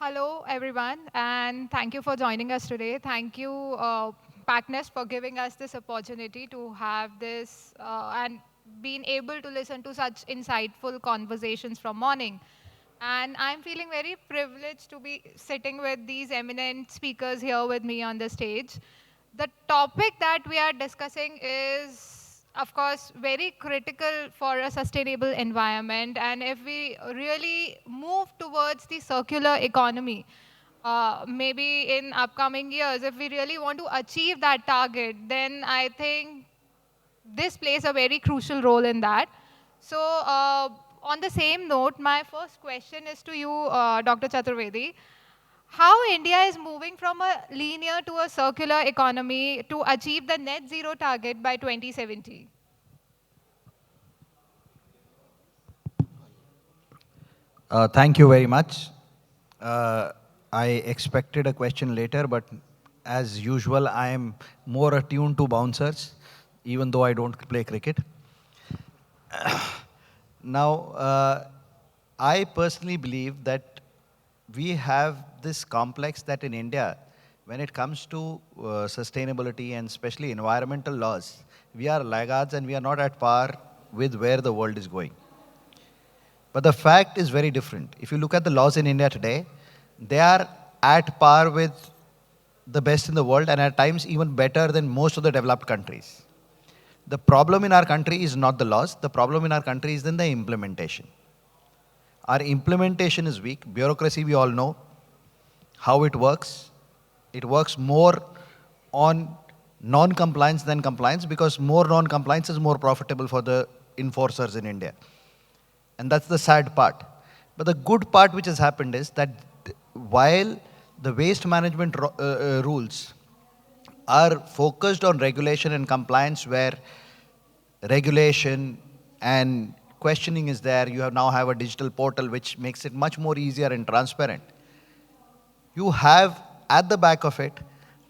Hello, everyone, and thank you for joining us today. Thank you, Packnest, for giving us this opportunity to have this and being able to listen to such insightful conversations from morning. And I'm feeling very privileged to be sitting with these eminent speakers here with me on the stage. The topic that we are discussing is, of course, very critical for a sustainable environment. And if we really move towards the circular economy, maybe in upcoming years, if we really want to achieve that target, then I think this plays a very crucial role in that. So, on the same note, my first question is to you, Dr. Chaturvedi. How India is moving from a linear to a circular economy to achieve the net zero target by 2070? Thank you very much. Uh, I expected a question later, but as usual, I am more attuned to bouncers, even though I don't play cricket. Now, I personally believe that we have this complex that in India, when it comes to sustainability and especially environmental laws, we are laggards and we are not at par with where the world is going. But the fact is very different. If you look at the laws in India today, they are at par with the best in the world and at times even better than most of the developed countries. The problem in our country is not the laws, the problem in our country is then the implementation. Our implementation is weak. Bureaucracy, we all know how it works. It works more on non compliance than compliance because more non compliance is more profitable for the enforcers in India. And that's the sad part. But the good part which has happened is that while the waste management rules are focused on regulation and compliance, where regulation and questioning is there, you have now have a digital portal which makes it much more easier and transparent. You have at the back of it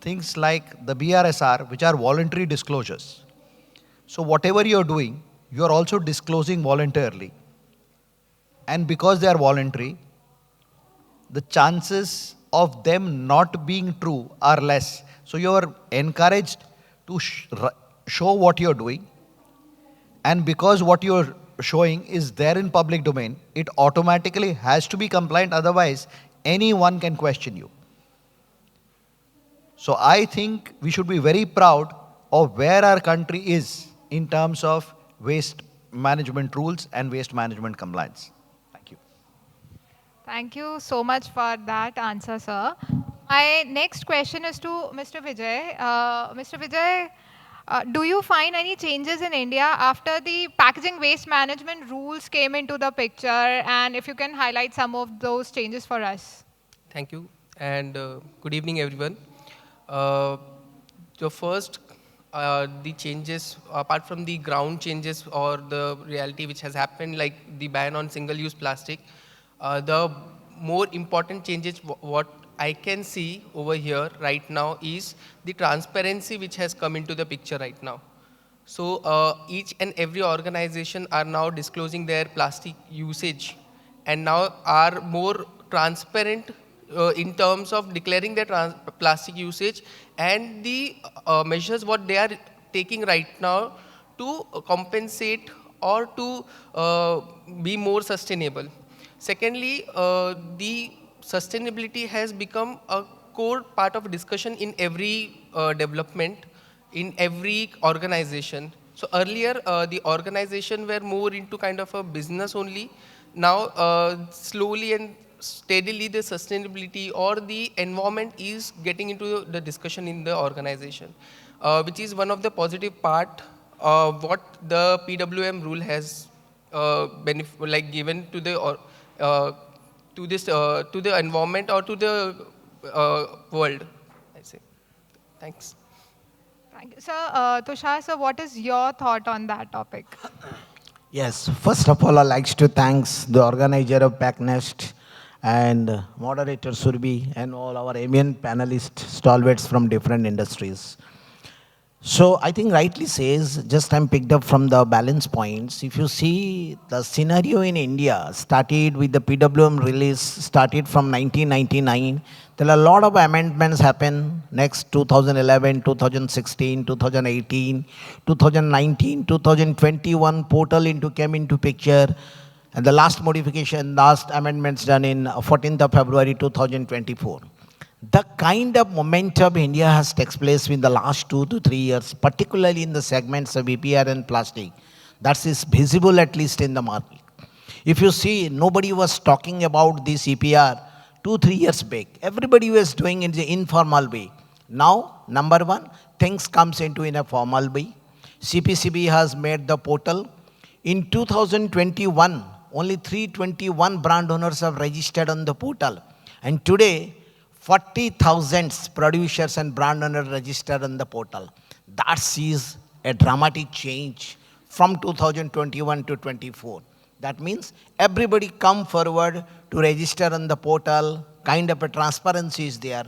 things like the BRSR, which are voluntary disclosures. So whatever you're doing, you're also disclosing voluntarily. And because they are voluntary, the chances of them not being true are less. So you are encouraged to show what you're doing. And because what you're showing is there in public domain, it automatically has to be compliant. Otherwise, anyone can question you. So I think we should be very proud of where our country is in terms of waste management rules and waste management compliance. Thank you. Thank you so much for that answer, sir. My next question is to Mr. Vijay. Mr. Vijay, do you find any changes in India after the packaging waste management rules came into the picture? And if you can highlight some of those changes for us. Thank you, and good evening, everyone. Uh, the first, the changes, apart from the ground changes or the reality which has happened, like the ban on single-use plastic, the more important changes, what I can see over here right now is the transparency which has come into the picture right now. So each and every organization are now disclosing their plastic usage and now are more transparent in terms of declaring their plastic usage and the measures what they are taking right now to compensate or to be more sustainable. Secondly, the sustainability has become a core part of discussion in every development, in every organization. So earlier, the organization were more into kind of a business only. Now, slowly and steadily, the sustainability or the environment is getting into the discussion in the organization, which is one of the positive part what the PWM rule has like given to the uh, to this to the environment or to the world. I say, thanks. Thank you. Sir, Tushar, sir, what is your thought on that topic? Yes, first of all, I'd like to thank the organizer of PackNest and moderator Surbi and all our eminent panelists, stalwarts from different industries. So I think rightly says, just I'm picked up from the balance points. If you see the scenario in India started with the PWM release, started from 1999. There are a lot of amendments happen next 2011, 2016, 2018, 2019, 2021 portal into came into picture. And the last modification, last amendments done in 14th of February 2024. The kind of momentum India has takes place in the last 2 to 3 years, particularly in the segments of EPR and plastic, that is visible at least in the market. If you see, nobody was talking about this EPR 2 3 years back. Everybody was doing it in the informal way. Now, number one, things comes into in a formal way. CPCB has made the portal. In 2021, only 321 brand owners have registered on the portal. And today, 40,000 producers and brand owners registered on the portal. That sees a dramatic change from 2021 to 24. That means everybody come forward to register on the portal, kind of a transparency is there.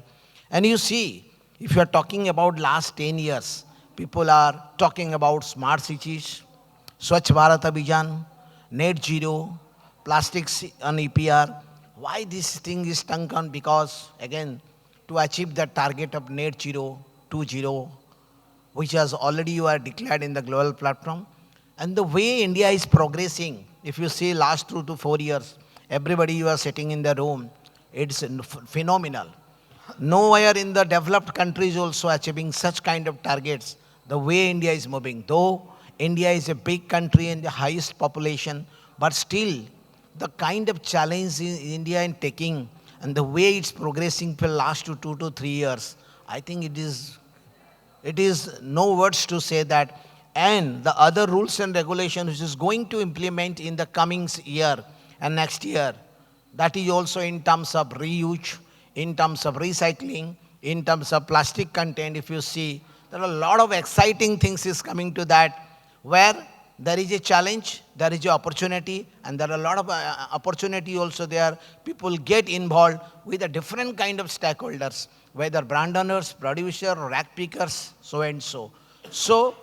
And you see, if you are talking about last 10 years, people are talking about smart cities, Swachh Bharat Abhijan, net zero, plastics on EPR. Why this thing is stunk on? Because again, to achieve the target of net zero, 2.0, which has already you are declared in the global platform. And the way India is progressing, if you see last 2 to 4 years, everybody you are sitting in the room, it's phenomenal. Nowhere in the developed countries also achieving such kind of targets, the way India is moving. Though India is a big country and the highest population, but still the kind of challenge in India in taking and the way it's progressing for last 2 to 3 years, I think it is no words to say that. And the other rules and regulations which is going to implement in the coming year and next year, that is also in terms of reuse, in terms of recycling, in terms of plastic content. If you see, there are a lot of exciting things is coming to that, where there is a challenge, there is an opportunity, and there are a lot of opportunity also there. People get involved with a different kind of stakeholders, whether brand owners, producer, rack pickers, so and so. So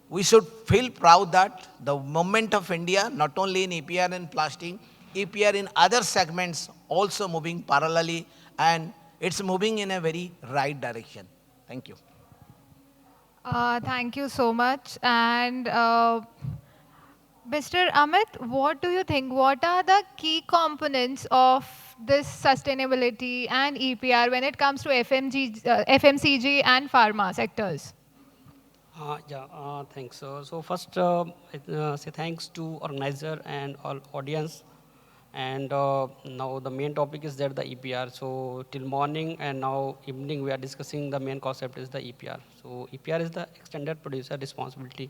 we should feel proud that the movement of India, not only in EPR and plastic, EPR in other segments also moving parallelly, and it's moving in a very right direction. Thank you. Thank you so much. And Mr. Amit, what do you think? What are the key components of this sustainability and EPR when it comes to FMCG and pharma sectors? Thanks. So first, say thanks to organizer and all audience. And now the main topic is that the EPR. So till morning and now evening we are discussing the main concept is the EPR. So EPR is the extended producer responsibility.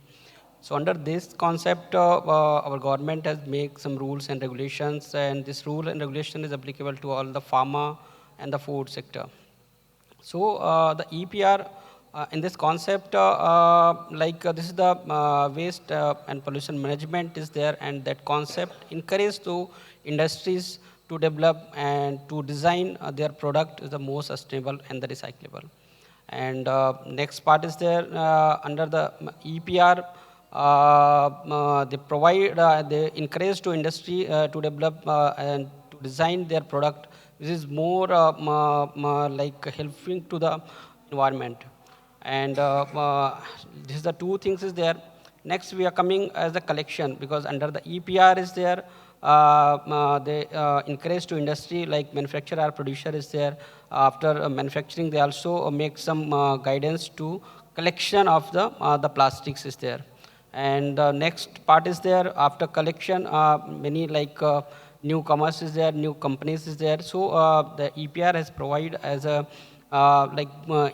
So under this concept, our government has made some rules and regulations, and this rule and regulation is applicable to all the pharma and the food sector. So the EPR in this concept, this is the waste and pollution management is there, and that concept encourages to industries to develop and to design their product is the more sustainable and the recyclable. And next part is there under the EPR. They encourage to industry to develop and to design their product. This is more like helping to the environment. And this is the two things is there. Next, we are coming as the collection, because under the EPR is there, they encourage to industry like manufacturer or producer is there. After manufacturing, they also make some guidance to collection of the plastics is there. And next part is there, after collection, many like newcomers is there, new companies is there. So the EPR has provided as a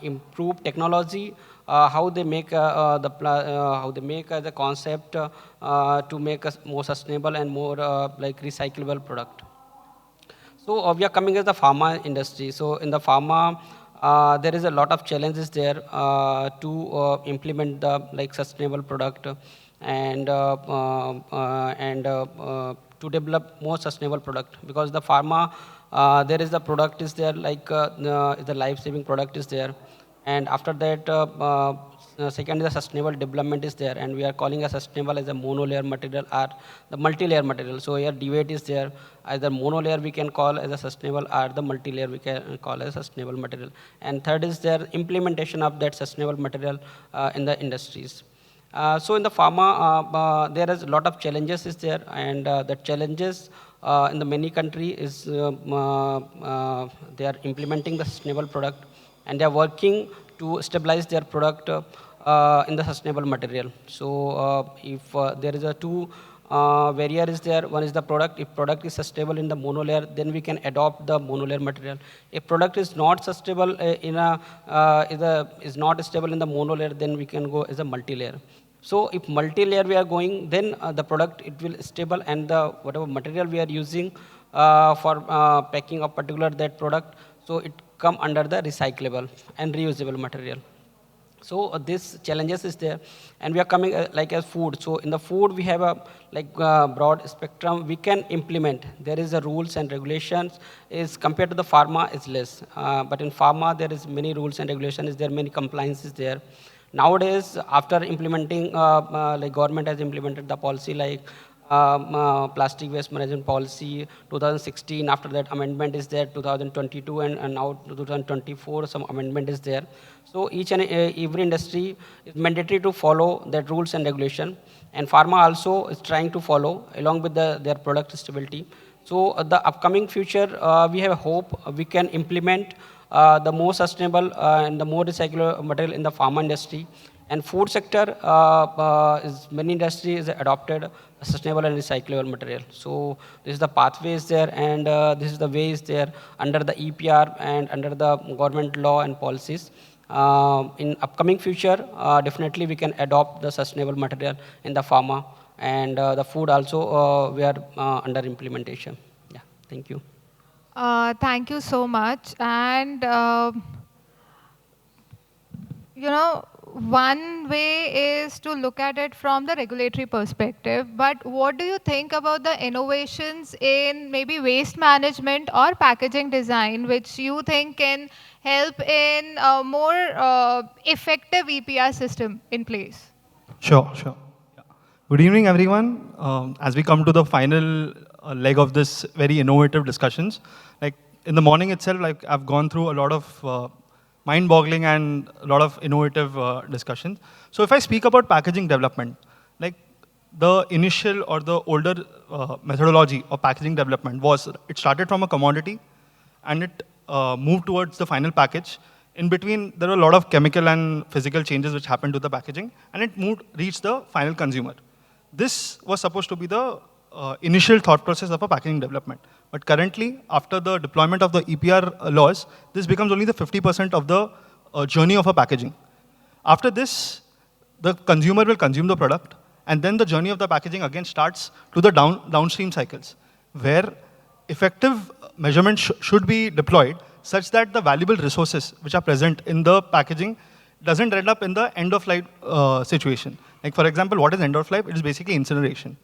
improved technology, how they make the concept to make a more sustainable and more like recyclable product. So we are coming as the pharma industry. So in the pharma, there is a lot of challenges there to implement the like sustainable product and to develop more sustainable product, because the pharma there is the product is there like the life-saving product is there, and after that second is the sustainable development is there, and we are calling a sustainable as a monolayer material or the multi-layer material. So here debate is there, either monolayer we can call as a sustainable or the multi-layer we can call as sustainable material. And third is their implementation of that sustainable material in the industries. So in the pharma, there is a lot of challenges is there, and the challenges in the many country is they are implementing the sustainable product, and they are working to stabilize their product in the sustainable material. So if there is a two barrier is there, one is the product. If product is sustainable in the monolayer, then we can adopt the monolayer material. If product is not sustainable is not stable in the monolayer, then we can go as a multi-layer. So if multi-layer we are going, then the product it will stable, and the whatever material we are using for packing of particular that product, so it come under the recyclable and reusable material. So this challenges is there, and we are coming like as food. So in the food we have a like broad spectrum we can implement. There is a rules and regulations is compared to the pharma is less, but in pharma there is many rules and regulations. Is there many compliances there. Nowadays, after implementing, like government has implemented the policy like plastic waste management policy 2016. After that, amendment is there 2022, and now 2024 some amendment is there. So each and every industry is mandatory to follow that rules and regulation, and pharma also is trying to follow along with their product stability. So the upcoming future, we have hope we can implement the more sustainable and the more recyclable material in the pharma industry. And food sector, is many industries adopted sustainable and recyclable material. So this is the pathways there, and this is the ways there under the EPR and under the government law and policies. In upcoming future, definitely we can adopt the sustainable material in the pharma, and the food also we are under implementation. Yeah, thank you. Thank you so much. And, one way is to look at it from the regulatory perspective, but what do you think about the innovations in maybe waste management or packaging design, which you think can help in a more effective EPR system in place? Sure, sure. Yeah. Good evening, everyone. As we come to the final leg of this very innovative discussions, like in the morning itself, like I've gone through a lot of mind-boggling and a lot of innovative discussions. So if I speak about packaging development, like the initial or the older methodology of packaging development was, it started from a commodity and it moved towards the final package. In between, there were a lot of chemical and physical changes which happened to the packaging, and it reached the final consumer. This was supposed to be the initial thought process of a packaging development. But currently, after the deployment of the EPR laws, this becomes only the 50% of the journey of a packaging. After this, the consumer will consume the product, and then the journey of the packaging again starts to the downstream cycles, where effective measurement should be deployed such that the valuable resources which are present in the packaging doesn't end up in the end-of-life situation. Like for example, what is end-of-life? It is basically incineration.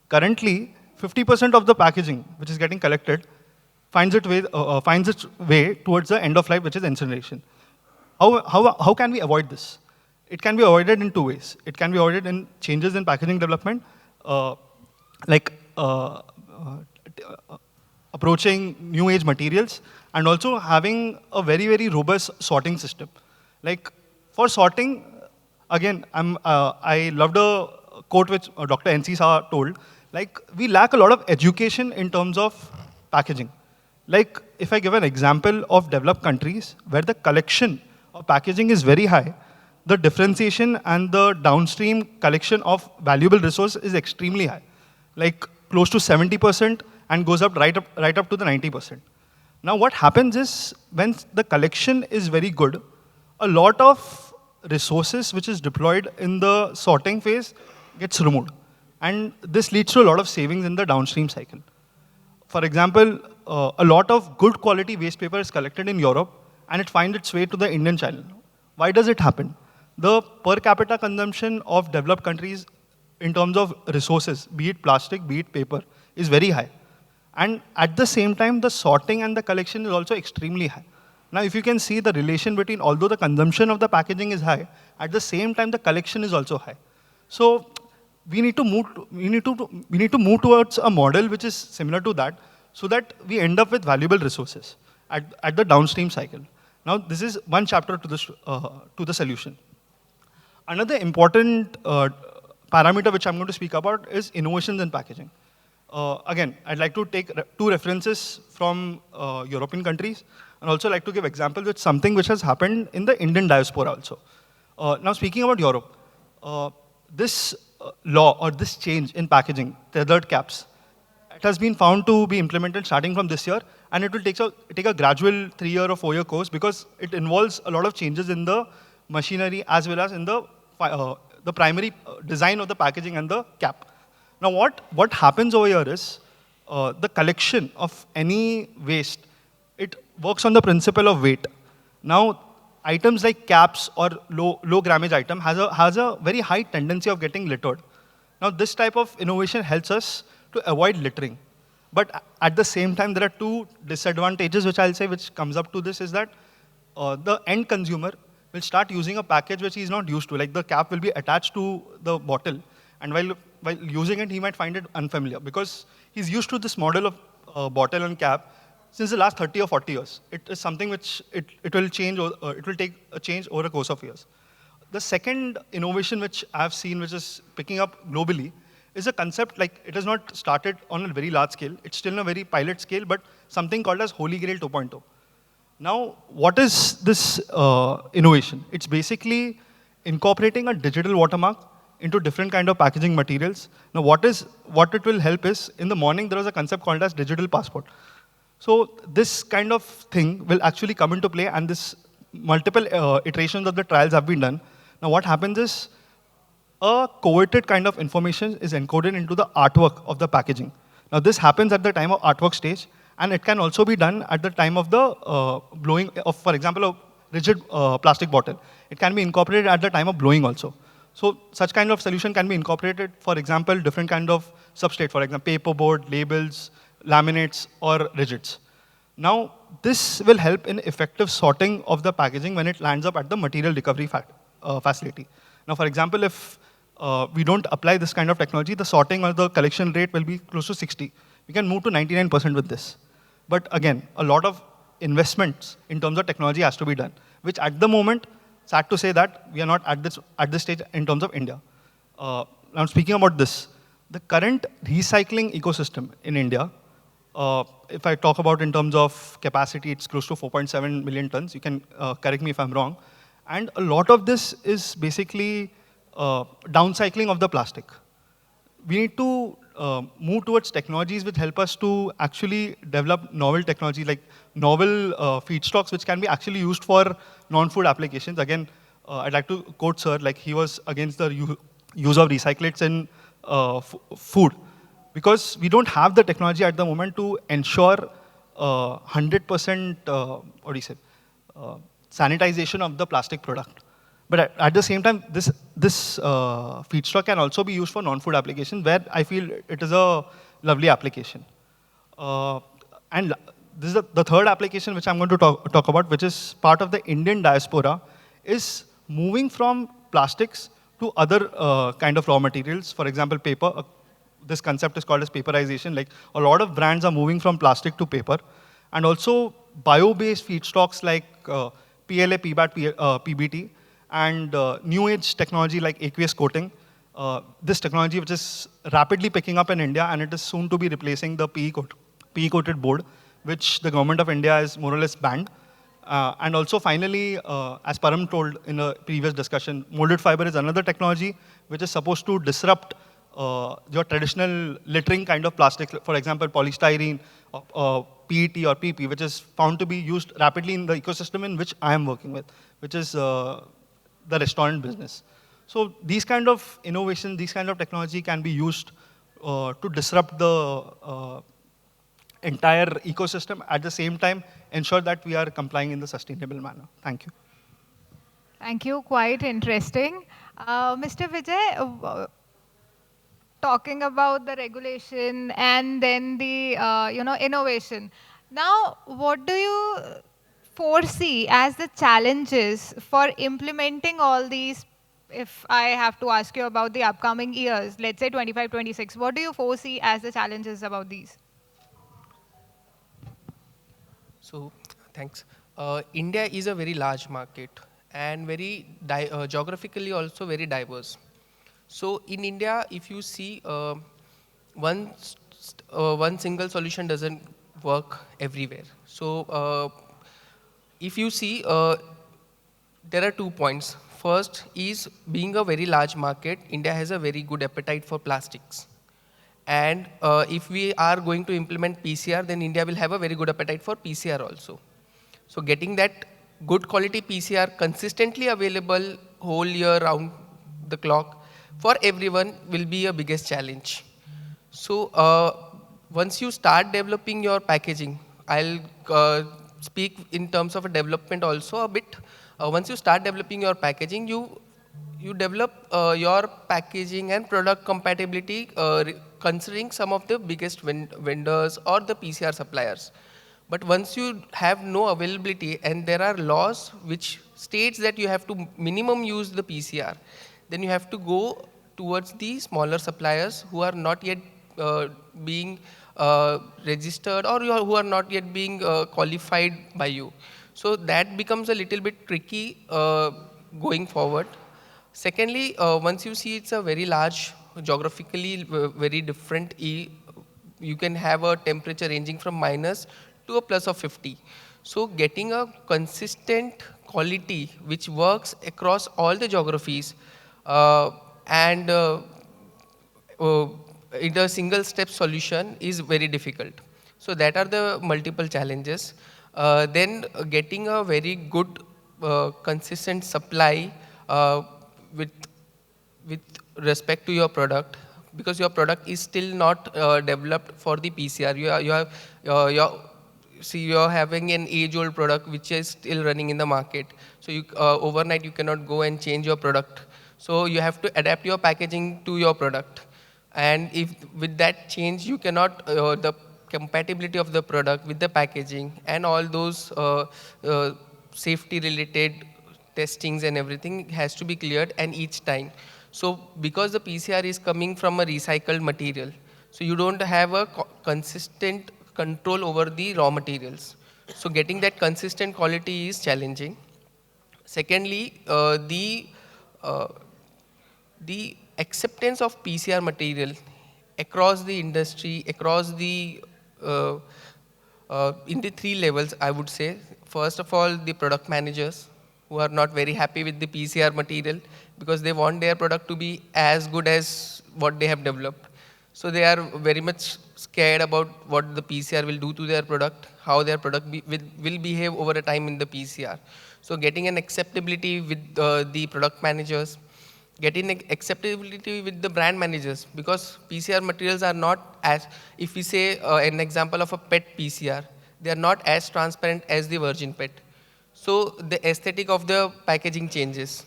Currently, 50% of the packaging which is getting collected finds its way towards the end-of-life, which is incineration. How can we avoid this? It can be avoided in two ways. It can be avoided in changes in packaging development, approaching new age materials, and also having a very, very robust sorting system. Like for sorting, again, I loved a quote which Dr. N.C. Saha told, like we lack a lot of education in terms of packaging. Like if I give an example of developed countries where the collection of packaging is very high, the differentiation and the downstream collection of valuable resource is extremely high, like close to 70% and goes up right up to the 90%. Now what happens is when the collection is very good, a lot of resources which is deployed in the sorting phase gets removed. And this leads to a lot of savings in the downstream cycle. For example, a lot of good quality waste paper is collected in Europe and it finds its way to the Indian channel. Why does it happen? The per capita consumption of developed countries in terms of resources, be it plastic, be it paper, is very high. And at the same time, the sorting and the collection is also extremely high. Now, if you can see the relation between, although the consumption of the packaging is high, at the same time the collection is also high. So we need to move towards a model which is similar to that, so that we end up with valuable resources at the downstream cycle. Now, this is one chapter to the solution. Another important parameter which I'm going to speak about is innovations in packaging. Again, I'd like to take two references from European countries, and also like to give examples with something which has happened in the Indian diaspora also. Now, speaking about Europe, this law or this change in packaging, tethered caps, it has been found to be implemented starting from this year, and it will take a gradual 3-year or 4-year course, because it involves a lot of changes in the machinery as well as in the primary design of the packaging and the cap. Now, what happens over here is the collection of any waste, it works on the principle of weight. Now, items like caps or low grammage item has a very high tendency of getting littered. Now, this type of innovation helps us to avoid littering. But at the same time, there are two disadvantages which I'll say which comes up to this, is that the end consumer will start using a package which he's not used to. Like, the cap will be attached to the bottle, and while using it, he might find it unfamiliar, because he's used to this model of bottle and cap since the last 30 or 40 years. It is something which it will change, it will take a change over a course of years. The second innovation which I've seen, which is picking up globally, is a concept, like, it has not started on a very large scale. It's still in a very pilot scale, but something called as Holy Grail 2.0. Now, what is this innovation? It's basically incorporating a digital watermark into different kind of packaging materials. Now, what it will help is, in the morning, there was a concept called as digital passport. So this kind of thing will actually come into play, and this multiple iterations of the trials have been done. Now, what happens is, a coveted kind of information is encoded into the artwork of the packaging. Now, this happens at the time of artwork stage, and it can also be done at the time of the blowing of, for example, a rigid plastic bottle. It can be incorporated at the time of blowing also. So such kind of solution can be incorporated, for example, different kind of substrate, for example, paperboard, labels, laminates, or rigids. Now, this will help in effective sorting of the packaging when it lands up at the material recovery facility. Now, for example, if we don't apply this kind of technology, the sorting or the collection rate will be close to 60. We can move to 99% with this. But again, a lot of investments in terms of technology has to be done, which at the moment, sad to say that we are not at this stage in terms of India. Now, speaking about this, the current recycling ecosystem in India, if I talk about in terms of capacity, it's close to 4.7 million tons. You can correct me if I'm wrong. And a lot of this is basically downcycling of the plastic. We need to move towards technologies which help us to actually develop novel technology, like novel feedstocks which can be actually used for non-food applications. Again, I'd like to quote Sir, like, he was against the use of recyclates in food, because we don't have the technology at the moment to ensure 100% sanitization of the plastic product. But at the same time, this feedstock can also be used for non-food applications, where I feel it is a lovely application. And this is the third application which I'm going to talk about, which is part of the Indian diaspora, is moving from plastics to other kind of raw materials. For example, paper. This concept is called as paperization. Like, a lot of brands are moving from plastic to paper. And also bio-based feedstocks like PLA, PBAT, PBT, and new age technology like aqueous coating. This technology which is rapidly picking up in India, and it is soon to be replacing the PE-coated board, which the government of India has more or less banned. And also finally, as Param told in a previous discussion, molded fiber is another technology which is supposed to disrupt your traditional littering kind of plastic, for example, polystyrene, PET or PP, which is found to be used rapidly in the ecosystem in which I am working with, which is the restaurant business. So these kind of innovation, these kind of technology can be used to disrupt the entire ecosystem, at the same time ensure that we are complying in the sustainable manner. Thank you. Thank you. Quite interesting. Mr. Vijay, talking about the regulation and then the innovation. Now, what do you foresee as the challenges for implementing all these? If I have to ask you about the upcoming years, let's say 25, 26, what do you foresee as the challenges about these? So, thanks. India is a very large market and very geographically also very diverse. So, in India, if you see one single solution doesn't work everywhere. So, if you see, there are 2 points. First is being a very large market, India has a very good appetite for plastics. And if we are going to implement PCR, then India will have a very good appetite for PCR also. So getting that good quality PCR consistently available whole year round the clock for everyone will be a biggest challenge. So once you start developing your packaging, I'll speak in terms of a development also a bit. Once you start developing your packaging, you develop your packaging and product compatibility considering some of the biggest vendors or the PCR suppliers. But once you have no availability and there are laws which states that you have to minimum use the PCR, then you have to go towards the smaller suppliers who are not yet being registered or who are not yet being qualified by you. So that becomes a little bit tricky going forward. Secondly, once you see it's a very large, geographically very different, you can have a temperature ranging from minus to a plus of 50. So getting a consistent quality which works across all the geographies and in a single step solution is very difficult. So that are the multiple challenges. Then getting a very good consistent supply with respect to your product, because your product is still not developed for the PCR. You're having an age-old product which is still running in the market. So overnight you cannot go and change your product. So you have to adapt your packaging to your product. And if with that change you cannot, the compatibility of the product with the packaging and all those safety related testings and everything has to be cleared and each time. So because the PCR is coming from a recycled material, so you don't have a consistent control over the raw materials. So getting that consistent quality is challenging. Secondly, the acceptance of PCR material across the industry, across the in the 3 levels, I would say. First of all, the product managers who are not very happy with the PCR material because they want their product to be as good as what they have developed. So they are very much scared about what the PCR will do to their product, how their product will behave over a time in the PCR. So getting an acceptability with the product managers, getting acceptability with the brand managers, because PCR materials are not as, if we say an example of a PET PCR, they are not as transparent as the virgin PET. So the aesthetic of the packaging changes.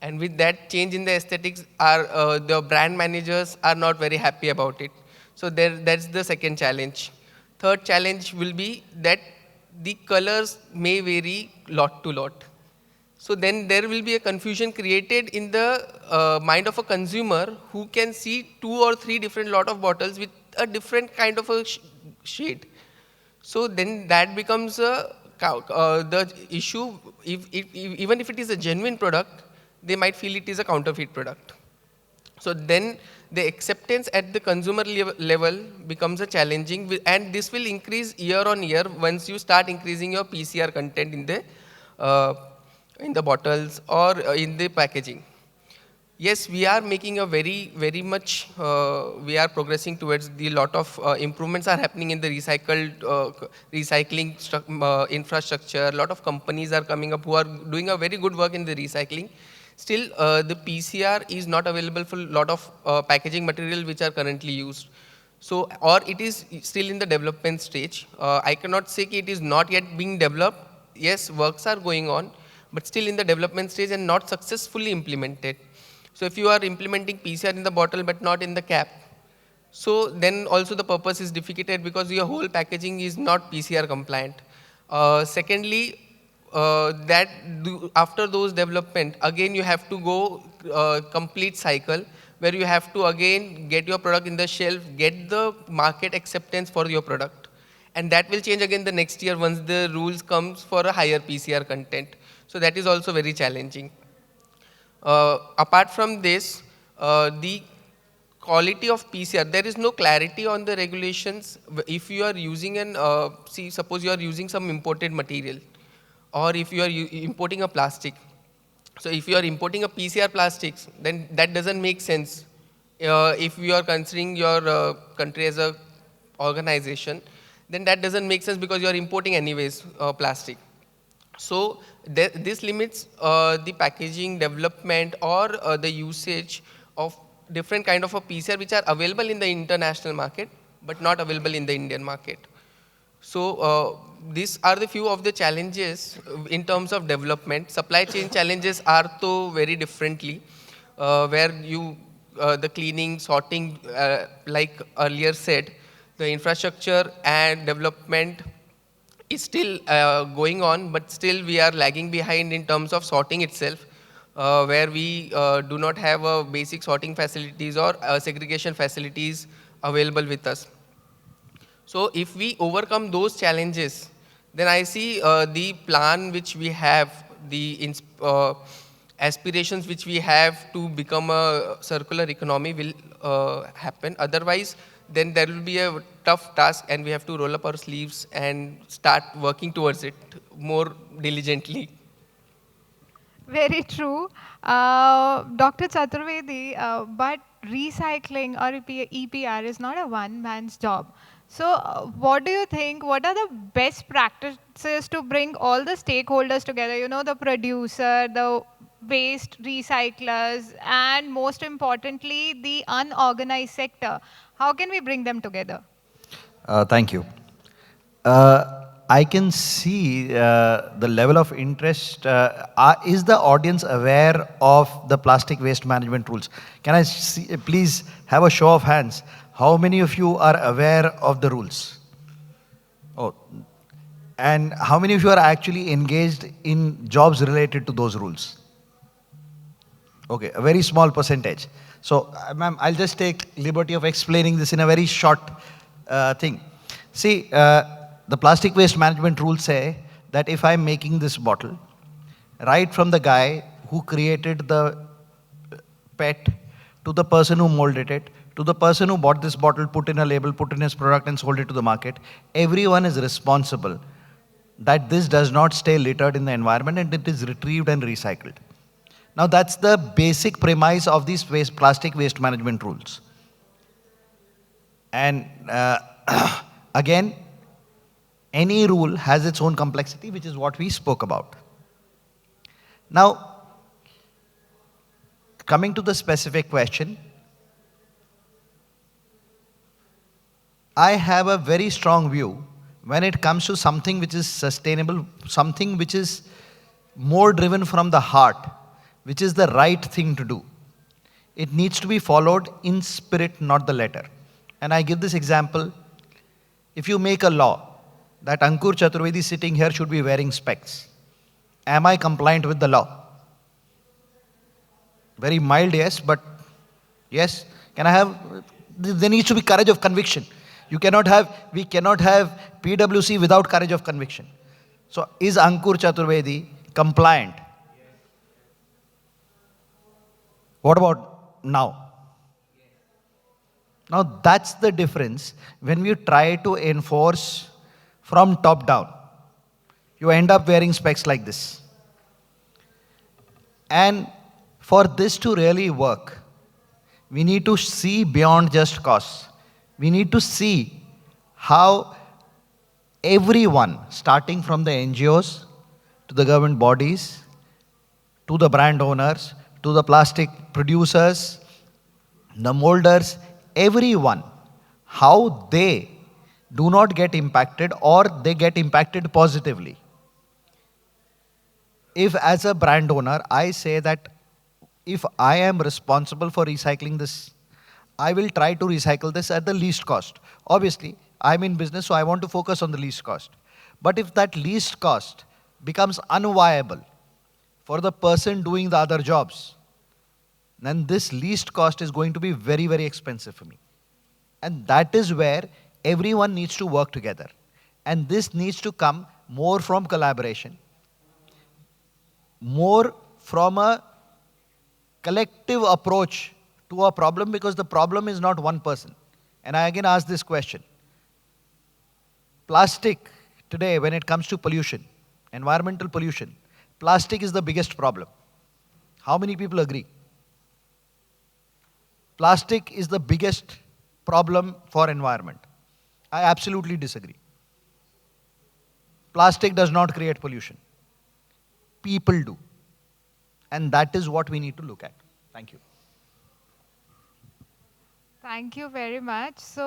And with that change in the aesthetics, the brand managers are not very happy about it. So that's the second challenge. Third challenge will be that the colors may vary lot to lot. So then there will be a confusion created in the mind of a consumer who can see 2 or 3 different lot of bottles with a different kind of a shade. So then that becomes the issue. Even if it is a genuine product, they might feel it is a counterfeit product. So then the acceptance at the consumer level becomes a challenging, and this will increase year on year once you start increasing your PCR content in the bottles or in the packaging. Yes, we are making a very much, we are progressing towards the lot of improvements are happening in the recycling infrastructure. A lot of companies are coming up who are doing a very good work in the recycling. Still, the PCR is not available for a lot of packaging material which are currently used. So, or it is still in the development stage. I cannot say it is not yet being developed. Yes, works are going on, but still in the development stage and not successfully implemented. So if you are implementing PCR in the bottle but not in the cap, so then also the purpose is defeated because your whole packaging is not PCR compliant. Secondly, after those development, again you have to go complete cycle where you have to again get your product in the shelf, get the market acceptance for your product. And that will change again the next year once the rules comes for a higher PCR content. So that is also very challenging. Apart from this, the quality of PCR, there is no clarity on the regulations. If you are using suppose you are using some imported material, or if you are importing a plastic. So if you are importing a PCR plastics, then that doesn't make sense. If you are considering your country as a organization, then that doesn't make sense because you are importing anyways plastic. So this limits the packaging development or the usage of different kind of a PCR which are available in the international market but not available in the Indian market. So these are the few of the challenges in terms of development. Supply chain challenges are though very differently, where the cleaning, sorting, like earlier said, the infrastructure and development is still going on, but still we are lagging behind in terms of sorting itself, where we do not have basic sorting facilities or segregation facilities available with us. So if we overcome those challenges, then I see the plan which we have, the aspirations which we have to become a circular economy will happen. Otherwise, then there will be a tough task and we have to roll up our sleeves and start working towards it more diligently. Very true. Dr. Chaturvedi, but recycling or EPR is not a one man's job. So, what do you think? What are the best practices to bring all the stakeholders together? You know, the producer, the waste recyclers, and most importantly, the unorganized sector. How can we bring them together? Thank you. I can see the level of interest. Is the audience aware of the plastic waste management rules? Can I see, please have a show of hands? How many of you are aware of the rules? Oh, and how many of you are actually engaged in jobs related to those rules? Okay, a very small percentage. So, ma'am, I'll just take liberty of explaining this in a very short thing. See, the plastic waste management rules say that if I'm making this bottle, right from the guy who created the PET, to the person who molded it, to the person who bought this bottle, put in a label, put in his product and sold it to the market, everyone is responsible that this does not stay littered in the environment and it is retrieved and recycled. Now that's the basic premise of these plastic waste management rules. And again, any rule has its own complexity, which is what we spoke about. Now, coming to the specific question, I have a very strong view when it comes to something which is sustainable, something which is more driven from the heart, which is the right thing to do. It needs to be followed in spirit, not the letter. And I give this example. If you make a law that Ankur Chaturvedi sitting here should be wearing specs, am I compliant with the law? Very mild yes, but yes. Can I have, there needs to be courage of conviction. We cannot have PwC without courage of conviction. So is Ankur Chaturvedi compliant? What about now? Now that's the difference when we try to enforce from top down. You end up wearing specs like this. And for this to really work, we need to see beyond just costs. We need to see how everyone, starting from the NGOs, to the government bodies, to the brand owners, to the plastic producers, the molders, everyone, how they do not get impacted or they get impacted positively. If as a brand owner, I say that if I am responsible for recycling this, I will try to recycle this at the least cost. Obviously, I'm in business, so I want to focus on the least cost. But if that least cost becomes unviable for the person doing the other jobs, then this least cost is going to be very, very expensive for me. And that is where everyone needs to work together. And this needs to come more from collaboration, more from a collective approach to a problem, because the problem is not one person. And I again ask this question. Plastic today, when it comes to pollution, environmental pollution, plastic is the biggest problem. How many people agree? Plastic is the biggest problem for environment. I absolutely disagree. Plastic does not create pollution. People do. And that is what we need to look at. Thank you. Thank you very much. So,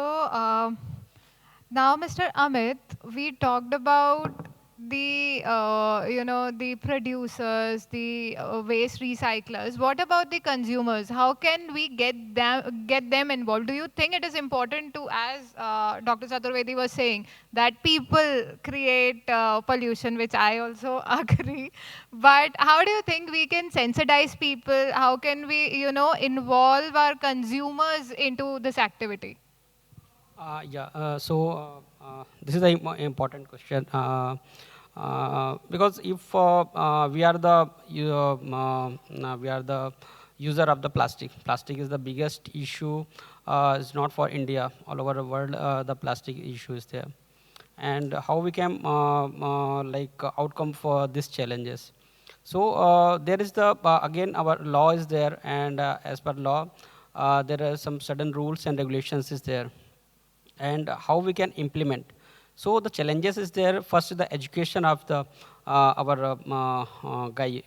now, Mr. Amit, we talked about the, the producers, the waste recyclers. What about the consumers? How can we get them involved? Do you think it is important to, as Dr. Chaturvedi was saying, that people create pollution, which I also agree. But how do you think we can sensitize people? How can we, involve our consumers into this activity? This is an important question because if we are the user of the plastic. Plastic is the biggest issue. It's not for India. All over the world, the plastic issue is there. And how we can outcome for these challenges. So there is the again our law is there, and as per law, there are some certain rules and regulations is there, and how we can implement. So the challenges is there. First, the education of the our guy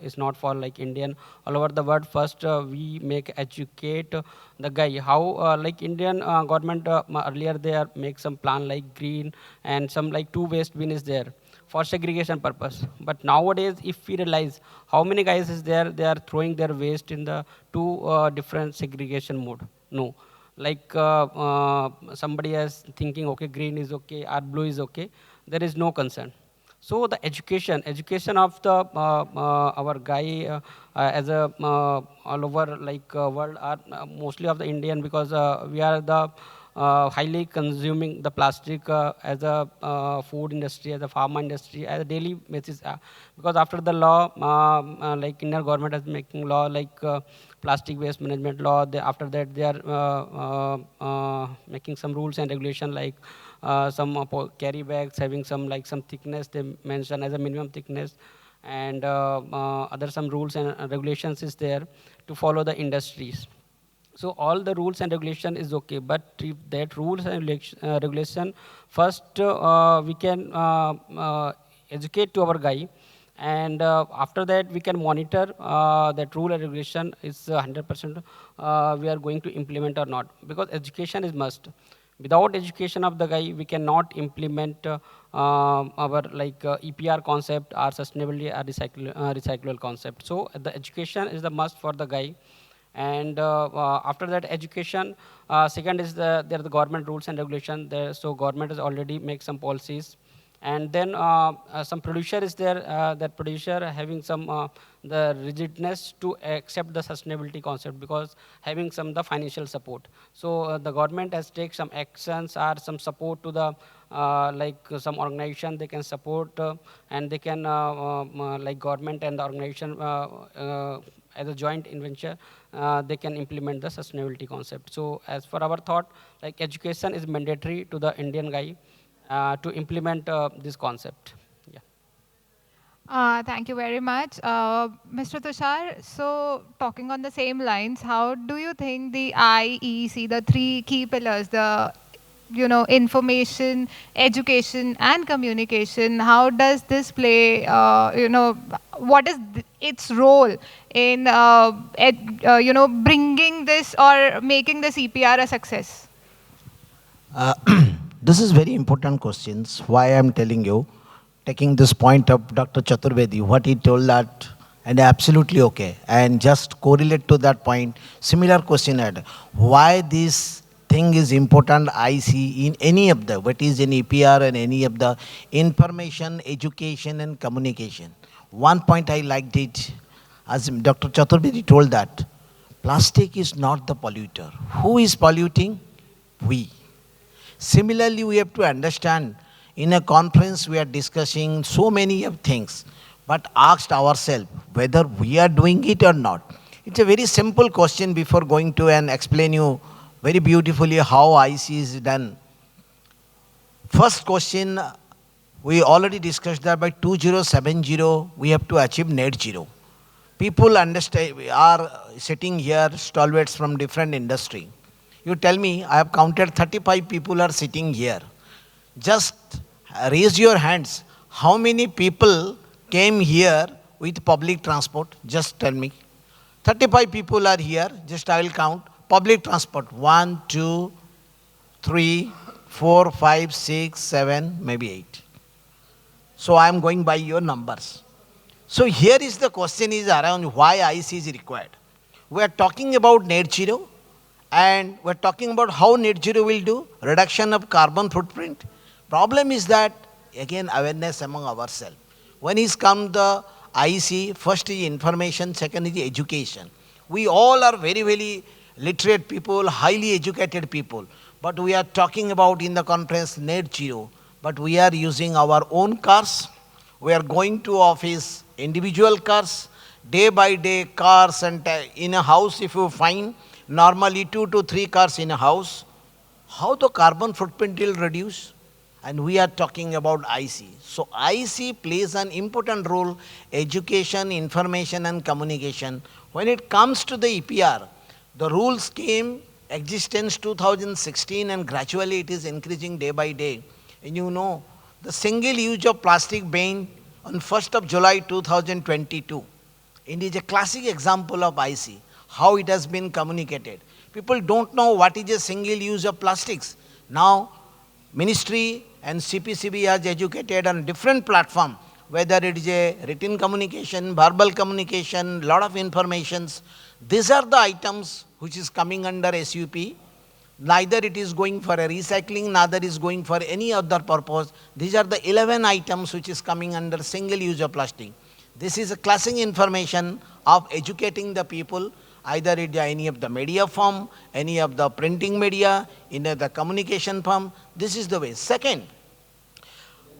is not for like Indian all over the world. First, we make educate the guy how like Indian government earlier they are make some plan like green and some like two waste bin is there for segregation purpose. But nowadays, if we realize how many guys is there, they are throwing their waste in the two different segregation mode. No. Like somebody is thinking, okay, green is okay, or blue is okay. There is no concern. So the education of the our guy as a all over like world are mostly of the Indian, because we are the highly consuming the plastic as a food industry, as a pharma industry, as a daily basis. Because after the law, like Indian government is making law like plastic waste management law. After that, they are making some rules and regulation like some carry bags having some like some thickness they mention as a minimum thickness, and other some rules and regulations is there to follow the industries. So all the rules and regulation is okay, but if that rules and regulation, first we can educate to our guy, and after that we can monitor that rule and regulation is 100% we are going to implement or not, because education is must. Without education of the guy, we cannot implement our like EPR concept or sustainability or recyclable concept. So the education is the must for the guy. And after that education, second is there are the government rules and regulation there. So government has already make some policies, and then some producer is there. That producer having some the rigidness to accept the sustainability concept, because having some the financial support. So the government has take some actions or some support to the like some organization they can support, and they can like government and the organization as a joint venture, they can implement the sustainability concept. So as for our thought, like education is mandatory to the Indian guy to implement this concept. Yeah. Thank you very much. Mr. Tushar, so talking on the same lines, how do you think the IEC, the three key pillars, the information, education, and communication, how does this play, what is its role in, bringing this or making this EPR a success? This is very important questions. Why I'm telling you, taking this point of Dr. Chaturvedi, what he told that, and absolutely okay. And just correlate to that point, similar question had, why this thing is important I see in any of the, what is in EPR and any of the information, education and communication. One point I liked it, as Dr. Chaturvedi told that, plastic is not the polluter. Who is polluting? We. Similarly, we have to understand, in a conference we are discussing so many of things, but asked ourselves whether we are doing it or not. It's a very simple question before going to and explain you very beautifully how IC is done. First question, we already discussed that by 2070 we have to achieve net zero. People understand, are sitting here, stalwarts from different industry. You tell me, I have counted 35 people are sitting here. Just raise your hands. How many people came here with public transport? Just tell me. 35 people are here. Just I will count. Public transport. 1, 2, 3, 4, 5, 6, 7, maybe 8. So I am going by your numbers. So here is the question is around why IC is required. We are talking about net zero. And we're talking about how net zero will do, reduction of carbon footprint. Problem is that, again, awareness among ourselves. When is come the IC, first is information, second is education. We all are very, very literate people, highly educated people. But we are talking about in the conference net zero. But we are using our own cars. We are going to office, individual cars, day by day cars, and in a house if you find, normally 2 to 3 cars in a house, how the carbon footprint will reduce? And we are talking about IC. So IC plays an important role, education, information and communication. When it comes to the EPR, the rules came existence 2016 and gradually it is increasing day by day. And you know, the single use of plastic ban on 1st of July 2022. It is a classic example of IC. How it has been communicated. People don't know what is a single use of plastics. Now, ministry and CPCB has educated on different platform, whether it is a written communication, verbal communication, lot of informations. These are the items which is coming under SUP. Neither it is going for a recycling, neither is going for any other purpose. These are the 11 items which is coming under single use of plastic. This is a classic information of educating the people, either it is any of the media form, any of the printing media, in the communication form. This is the way. Second,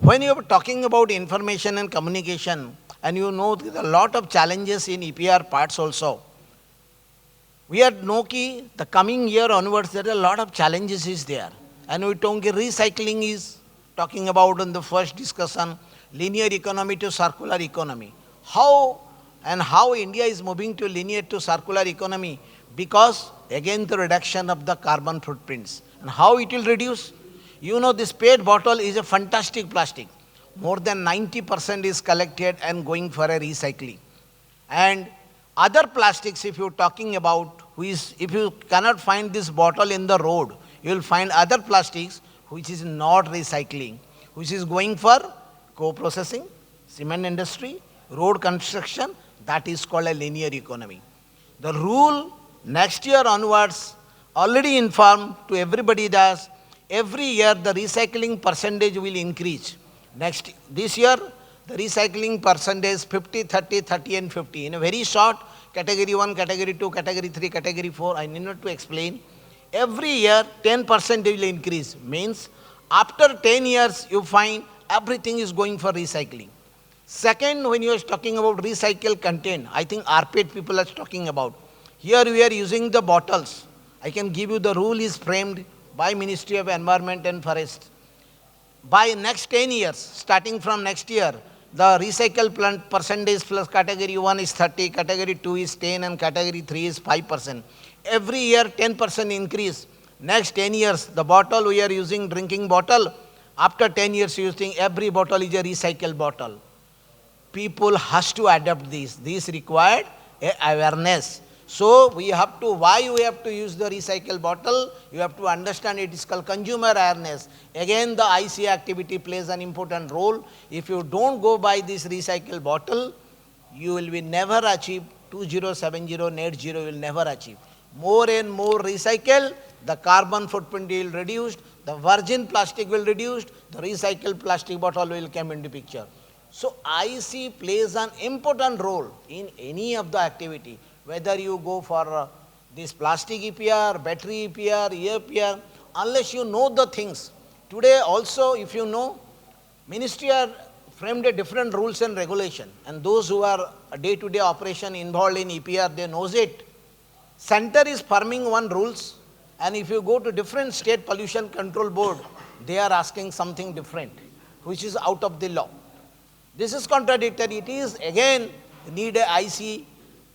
when you are talking about information and communication, and you know there are a lot of challenges in EPR parts also. We are know ki the coming year onwards there are a lot of challenges is there. And we talk recycling is talking about in the first discussion, linear economy to circular economy. How India is moving to linear to circular economy? Because again the reduction of the carbon footprints. And how it will reduce? You know this PET bottle is a fantastic plastic. More than 90% is collected and going for a recycling. And other plastics if you're talking about, if you cannot find this bottle in the road, you will find other plastics which is not recycling, which is going for co-processing, cement industry, road construction. That is called a linear economy. The rule next year onwards already informed to everybody that every year the recycling percentage will increase. This year the recycling percentage 50, 30, 30 and 50. In a very short, category 1, category 2, category 3, category 4, I need not to explain. Every year 10% will increase. Means after 10 years you find everything is going for recycling. Second, when you are talking about recycled content, I think RPET people are talking about. Here we are using the bottles. I can give you the rule is framed by Ministry of Environment and Forest. By next 10 years, starting from next year, the recycle plant percentage plus category 1 is 30, category 2 is 10 and category 3 is 5%. Every year 10% increase. Next 10 years, the bottle we are using, drinking bottle, after 10 years using every bottle is a recycled bottle. People has to adapt this. This required awareness. So we have to, why we have to use the recycled bottle? You have to understand it is called consumer awareness. Again, the IC activity plays an important role. If you don't go by this recycled bottle, you will be never achieve 2070 net zero will never achieve. More and more recycle, the carbon footprint will reduce, the virgin plastic will reduce, the recycled plastic bottle will come into picture. So IC plays an important role in any of the activity, whether you go for this plastic EPR, battery EPR, EPR, unless you know the things. Today also, if you know, Ministry are framed a different rules and regulation, and those who are day-to-day operation involved in EPR, they knows it. Center is forming one rules, and if you go to different state pollution control board, they are asking something different, which is out of the law. This is contradictory. It is again need a IC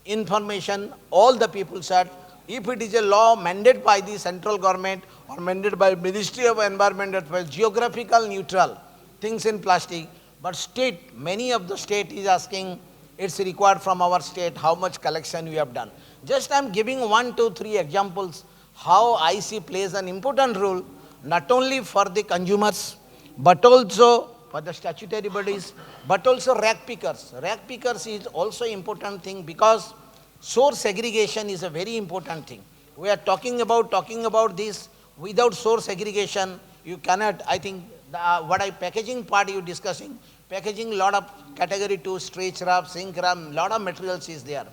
information. All the people said, if it is a law mandated by the central government or mandated by Ministry of Environment, that was geographical neutral things in plastic, but state, many of the state is asking, it's required from our state, how much collection we have done. Just I am giving 1, 2, 3 examples how IC plays an important role, not only for the consumers, but also for the statutory bodies, but also rag pickers. Rag pickers is also important thing because source segregation is a very important thing. We are talking about this. Without source segregation, you cannot, I think, packaging part you discussing, packaging lot of category 2, stretch wrap, sink wrap, lot of materials is there.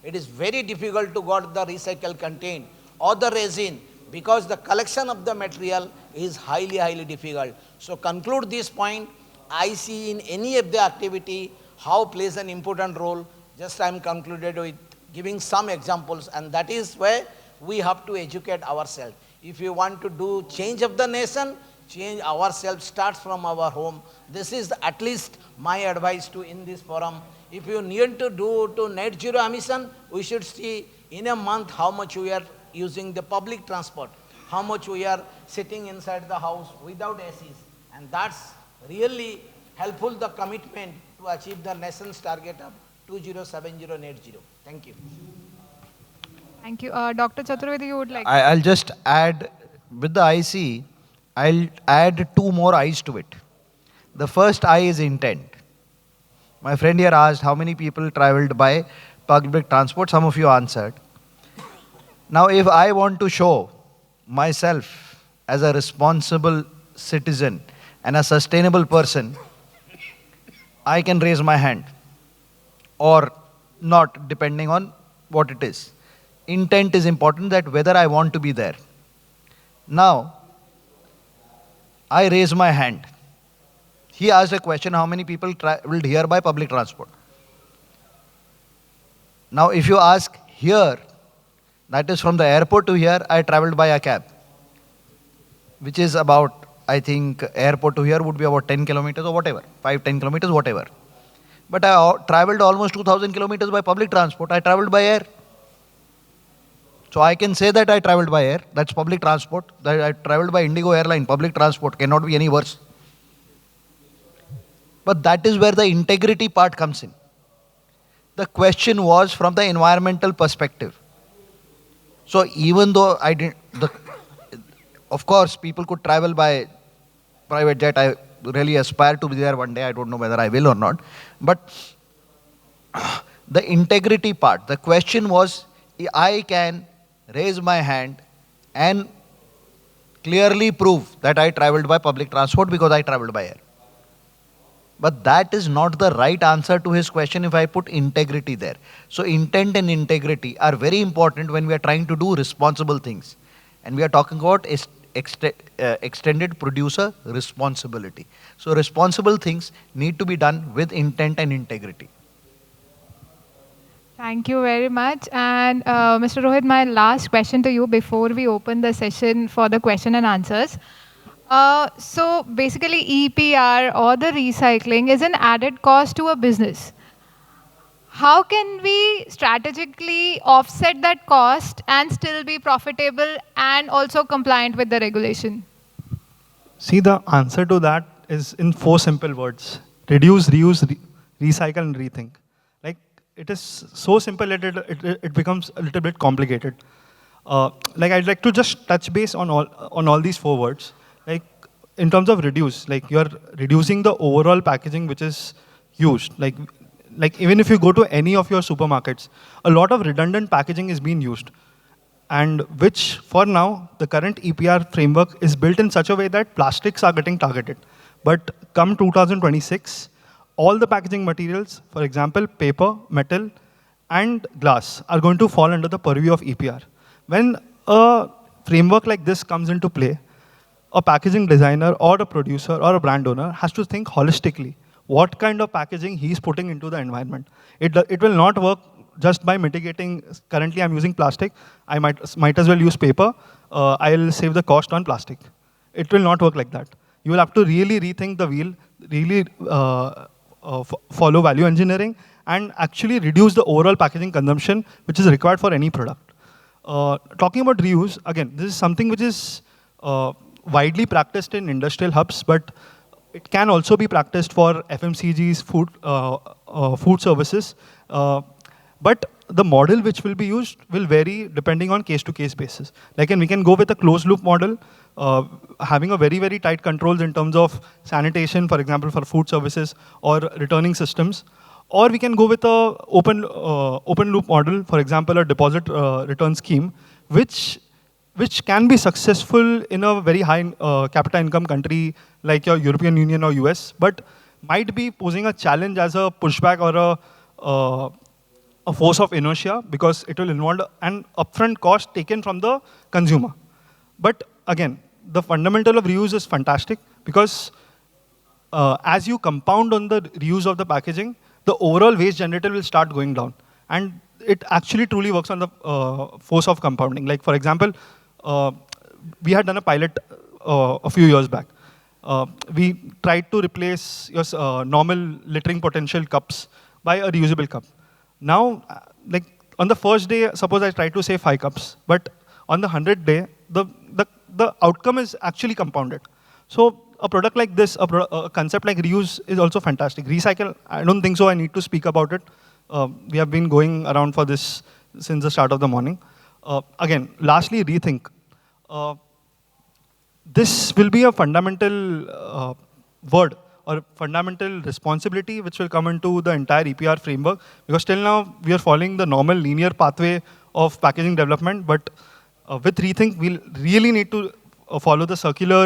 It is very difficult to get the recycled content or the resin because the collection of the material is highly difficult. So conclude this point, I see in any of the activity how plays an important role. Just I am concluded with giving some examples, and that is where we have to educate ourselves. If you want to do change of the nation, change ourselves starts from our home. This is at least my advice to in this forum. If you need to do to net zero emission, we should see in a month how much we are using the public transport, how much we are sitting inside the house without ACs, and that's really helpful, the commitment to achieve the nation's target of 2070 net zero. Thank you. Thank you. Dr. Chaturvedi, you would like I'll just add, with the IC, I'll add 2 more I's to it. The first I is intent. My friend here asked how many people traveled by public transport. Some of you answered. Now, if I want to show myself as a responsible citizen and a sustainable person, I can raise my hand or not, depending on what it is. Intent is important, that whether I want to be there. Now, I raise my hand. He asked a question, how many people traveled here by public transport? Now, if you ask here, that is from the airport to here, I traveled by a cab, which is about, I think, airport to here would be about 10 kilometers or whatever, 5, 10 kilometers, whatever. But I traveled almost 2,000 kilometers by public transport. I traveled by air. So I can say that I traveled by air, that's public transport. That I traveled by Indigo airline, public transport, cannot be any worse. But that is where the integrity part comes in. The question was from the environmental perspective. So even though I didn't, of course, people could travel by private jet. I really aspire to be there one day. I don't know whether I will or not. But the integrity part, the question was, I can raise my hand and clearly prove that I traveled by public transport because I traveled by air. But that is not the right answer to his question if I put integrity there. So intent and integrity are very important when we are trying to do responsible things. And we are talking about extended producer responsibility. So responsible things need to be done with intent and integrity. Thank you very much. And Mr. Rohit, my last question to you before we open the session for the question and answers. So basically EPR or the recycling is an added cost to a business. How can we strategically offset that cost and still be profitable and also compliant with the regulation? See, the answer to that is in 4 simple words: reduce, reuse, recycle, and rethink. Like, it is so simple that it becomes a little bit complicated. Like, I'd like to just touch base on all these 4 words. Like, in terms of reduce, like, you're reducing the overall packaging which is used. Like even if you go to any of your supermarkets, a lot of redundant packaging is being used. and which for now, the current EPR framework is built in such a way that plastics are getting targeted. But come 2026, all the packaging materials, for example, paper, metal, and glass, are going to fall under the purview of EPR. When a framework like this comes into play, a packaging designer or a producer or a brand owner has to think holistically what kind of packaging he's putting into the environment. It will not work just by mitigating. Currently, I'm using plastic. I might as well use paper. I'll save the cost on plastic. It will not work like that. You will have to really rethink the wheel, really follow value engineering, and actually reduce the overall packaging consumption which is required for any product. Talking about reuse, again, this is something which is widely practiced in industrial hubs, but it can also be practiced for FMCGs, food services. But the model which will be used will vary depending on case-to-case basis. Like, and we can go with a closed-loop model, having a very, very tight controls in terms of sanitation, for example, for food services or returning systems. Or we can go with a open-loop model, for example, a deposit return scheme, which can be successful in a very high capita income country like your European Union or US, but might be posing a challenge as a pushback or a force of inertia, because it will involve an upfront cost taken from the consumer. But again, the fundamental of reuse is fantastic, because as you compound on the reuse of the packaging, the overall waste generated will start going down. And it actually truly works on the force of compounding. Like, for example, we had done a pilot a few years back. We tried to replace your normal littering potential cups by a reusable cup. Now, like on the first day, suppose I tried to save 5 cups, but on the 100th day, the outcome is actually compounded. So a product like this, a concept like reuse is also fantastic. Recycle, I don't think so I need to speak about it. We have been going around for this since the start of the morning. Again, lastly, rethink. This will be a fundamental word or fundamental responsibility which will come into the entire EPR framework, because till now we are following the normal linear pathway of packaging development, but with rethink we'll really need to follow the circular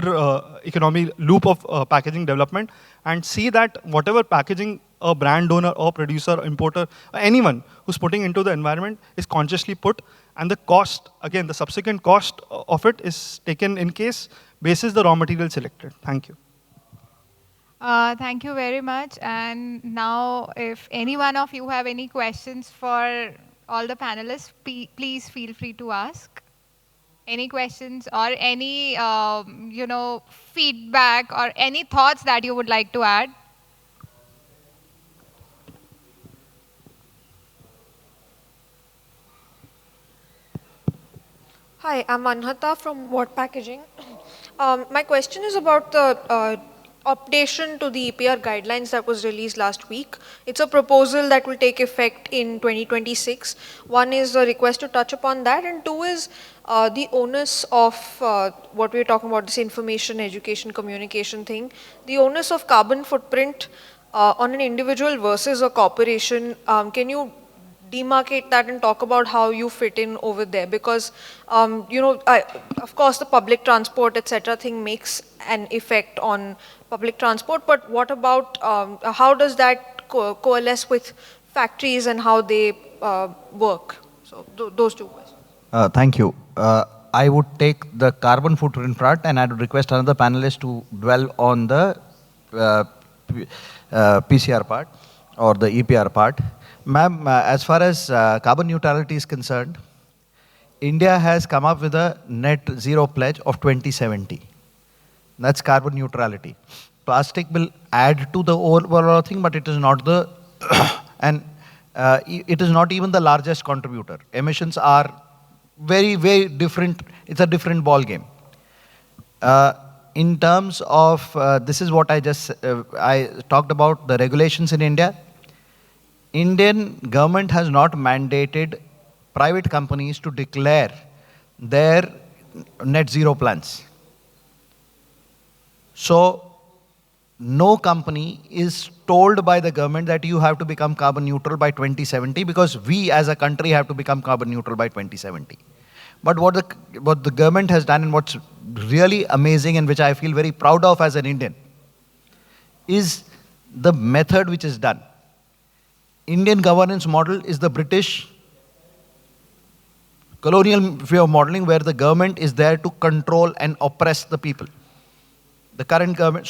economy loop of packaging development and see that whatever packaging a brand owner or producer or importer or anyone who's putting into the environment is consciously put, and the cost, again, the subsequent cost of it is taken in case basis the raw material selected. Thank you. Thank you very much. And now, if any one of you have any questions for all the panelists, please feel free to ask. Any questions or any, feedback or any thoughts that you would like to add? Hi, I'm Anhata from What Packaging. My question is about the updation to the EPR guidelines that was released last week. It's a proposal that will take effect in 2026. One is a request to touch upon that, and two is the onus of what we're talking about, this information, education, communication thing, the onus of carbon footprint on an individual versus a corporation. Can you demarcate that and talk about how you fit in over there? Because, of course, the public transport, etc. thing makes an effect on public transport, but what about, how does that coalesce with factories and how they work? So those two questions. Thank you. I would take the carbon footprint part, and I would request another panelist to dwell on the PCR part or the EPR part. Ma'am, as far as carbon neutrality is concerned, India has come up with a net zero pledge of 2070. That's carbon neutrality. Plastic will add to the overall thing, but it is not the, and it is not even the largest contributor. Emissions are very, very different. It's a different ball game. In terms of, this is what I talked about, the regulations in India. Indian government has not mandated private companies to declare their net zero plans. So no company is told by the government that you have to become carbon neutral by 2070, because we as a country have to become carbon neutral by 2070. But what the government has done and what's really amazing and which I feel very proud of as an Indian is the method which is done. Indian governance model is the British colonial way of modeling where the government is there to control and oppress the people. The current government,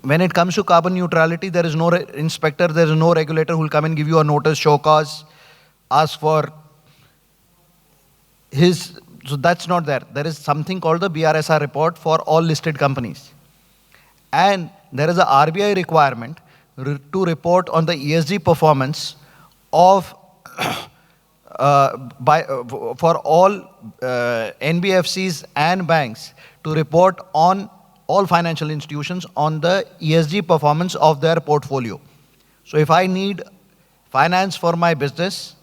when it comes to carbon neutrality, there is no inspector, there is no regulator who will come and give you a notice, show cause, ask for so that's not there. There is something called the BRSR report for all listed companies. And there is a RBI requirement to report on the ESG performance of for all NBFCs and banks to report on all financial institutions on the ESG performance of their portfolio. So if I need finance for my business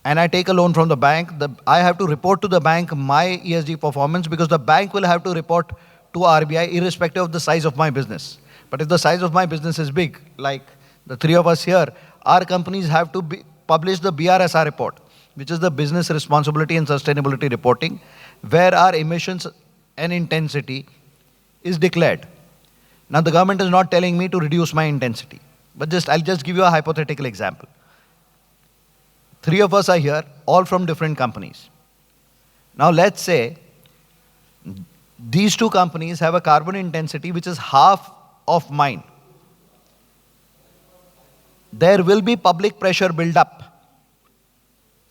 and I take a loan from the bank, I have to report to the bank my ESG performance because the bank will have to report to RBI irrespective of the size of my business. But if the size of my business is big, like the three of us here, our companies have to publish the BRSR report, which is the Business Responsibility and Sustainability Reporting, where our emissions and intensity is declared. Now the government is not telling me to reduce my intensity, but I'll just give you a hypothetical example. Three of us are here, all from different companies. Now let's say these two companies have a carbon intensity which is half of mine. There will be public pressure build up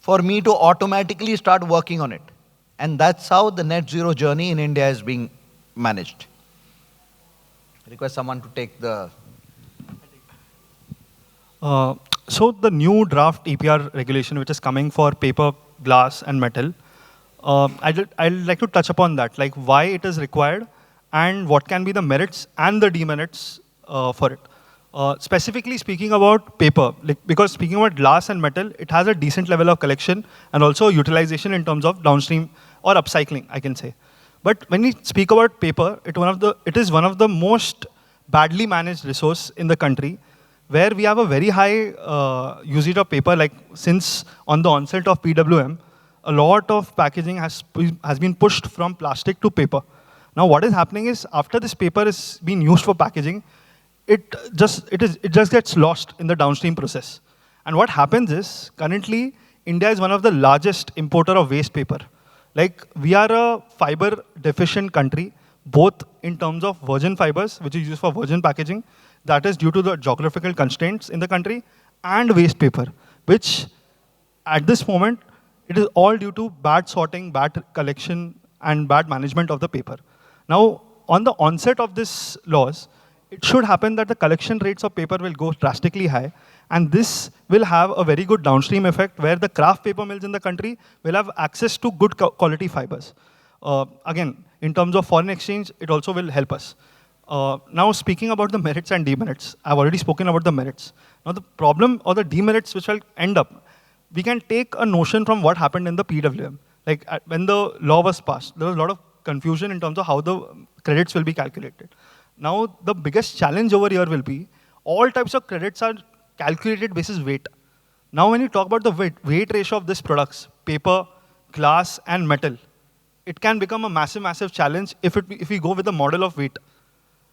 for me to automatically start working on it. And that's how the net zero journey in India is being managed. Request someone to take the... So the new draft EPR regulation, which is coming for paper, glass, and metal, I'd like to touch upon that, like why it is required and what can be the merits and the demerits for it. Specifically speaking about paper, because speaking about glass and metal, it has a decent level of collection and also utilization in terms of downstream or upcycling, I can say. But when we speak about paper, it is one of the most badly managed resource in the country, where we have a very high usage of paper. Like since on the onset of PWM, a lot of packaging has been pushed from plastic to paper. Now what is happening is after this paper is being used for packaging, it just gets lost in the downstream process. And what happens is currently India is one of the largest importer of waste paper. Like we are a fiber deficient country, both in terms of virgin fibers, which is used for virgin packaging, that is due to the geographical constraints in the country, and waste paper, which at this moment, it is all due to bad sorting, bad collection, and bad management of the paper. Now, on the onset of these laws, it should happen that the collection rates of paper will go drastically high, and this will have a very good downstream effect where the craft paper mills in the country will have access to good quality fibers. Again, in terms of foreign exchange, it also will help us. Now, speaking about the merits and demerits, I've already spoken about the merits. Now, the problem or the demerits which will end up, we can take a notion from what happened in the PWM. Like when the law was passed, there was a lot of confusion in terms of how the credits will be calculated. Now, the biggest challenge over here will be all types of credits are calculated basis weight. Now, when you talk about the weight ratio of these products, paper, glass, and metal, it can become a massive, massive challenge if we go with the model of weight.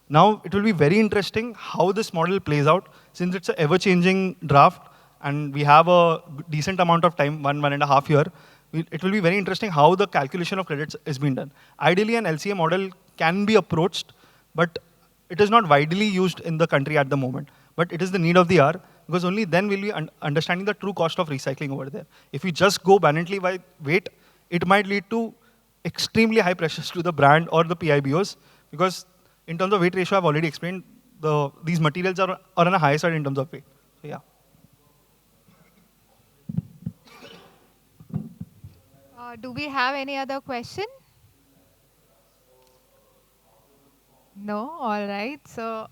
Now, it will be very interesting how this model plays out, since it's an ever-changing draft, and we have a decent amount of time, 1.5 years. It will be very interesting how the calculation of credits is being done. Ideally, an LCA model can be approached, but it is not widely used in the country at the moment. But it is the need of the hour, because only then will we understanding the true cost of recycling over there. If we just go bluntly by weight, it might lead to extremely high pressures to the brand or the PIBOs, because in terms of weight ratio, I've already explained, these materials are on a higher side in terms of weight. So yeah. Do we have any other question? No? All right. So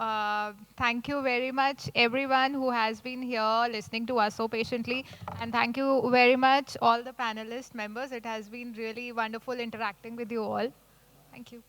thank you very much, everyone who has been here listening to us so patiently. And thank you very much, all the panelist members. It has been really wonderful interacting with you all. Thank you.